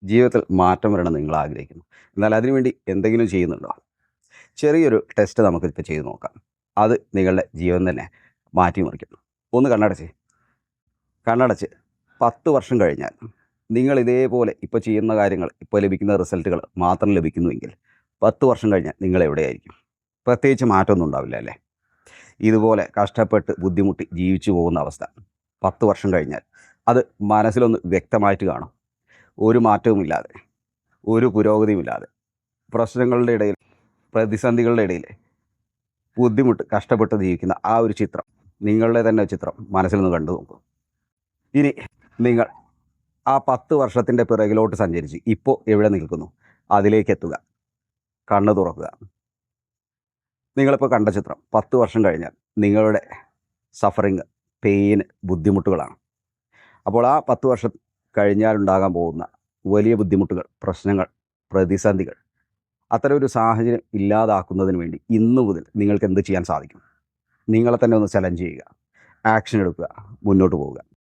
ജീവിതത്തിൽ മാറ്റം വരണം നിങ്ങൾ ആഗ്രഹിക്കുന്നു. എന്നാൽ അതിനുവേണ്ടി എന്തെങ്കിലും ചെയ്യുന്നുണ്ടോ? ചെറിയൊരു ടെസ്റ്റ് നമുക്കിപ്പോൾ ചെയ്ത് നോക്കാം. അത് നിങ്ങളുടെ ജീവൻ തന്നെ മാറ്റിമറിക്കും. ഒന്ന് കണ്ണടച്ച്. കണ്ണടച്ച് 10 വർഷം കഴിഞ്ഞാൽ നിങ്ങൾ ഇതേപോലെ ഇപ്പോൾ ചെയ്യുന്ന കാര്യങ്ങൾ, ഇപ്പോൾ ലഭിക്കുന്ന റിസൾട്ടുകൾ മാത്രം ലഭിക്കുന്നുവെങ്കിൽ 10 വർഷം കഴിഞ്ഞാൽ നിങ്ങൾ എവിടെയായിരിക്കും? പ്രത്യേകിച്ച് മാറ്റമൊന്നും ഉണ്ടാവില്ല അല്ലേ? ഇതുപോലെ കഷ്ടപ്പെട്ട് ബുദ്ധിമുട്ടി ജീവിച്ചു പോകുന്ന അവസ്ഥ 10 വർഷം കഴിഞ്ഞാൽ അത് മനസ്സിലൊന്ന് വ്യക്തമായിട്ട് കാണും. ഒരു മാറ്റവുമില്ലാതെ, ഒരു പുരോഗതിയുമില്ലാതെ, പ്രശ്നങ്ങളുടെ ഇടയിൽ, പ്രതിസന്ധികളുടെ ഇടയിൽ ബുദ്ധിമുട്ട് കഷ്ടപ്പെട്ട് ജീവിക്കുന്ന ആ ഒരു ചിത്രം, നിങ്ങളുടെ തന്നെ ചിത്രം മനസ്സിലൊന്ന് കണ്ടു നോക്കൂ. ഇനി നിങ്ങൾ ആ 10 വർഷത്തിൻ്റെ പിറകിലോട്ട് സഞ്ചരിച്ച് ഇപ്പോൾ എവിടെ നിൽക്കുന്നു അതിലേക്ക് എത്തുക. കണ്ണ് തുറക്കുക. നിങ്ങളിപ്പോൾ കണ്ട ചിത്രം 10 വർഷം കഴിഞ്ഞാൽ നിങ്ങളുടെ സഫറിങ്, പെയിൻ, ബുദ്ധിമുട്ടുകളാണ്. അപ്പോൾ ആ 10 വർഷം കഴിഞ്ഞാലുണ്ടാകാൻ പോകുന്ന വലിയ ബുദ്ധിമുട്ടുകൾ, പ്രശ്നങ്ങൾ, പ്രതിസന്ധികൾ, അത്തരം ഒരു സാഹചര്യം ഇല്ലാതാക്കുന്നതിന് വേണ്ടി ഇന്നു മുതൽ നിങ്ങൾക്ക് എന്ത് ചെയ്യാൻ സാധിക്കും? നിങ്ങളെ തന്നെ ഒന്ന് ചലഞ്ച് ചെയ്യുക, ആക്ഷൻ എടുക്കുക, മുന്നോട്ട് പോവുക.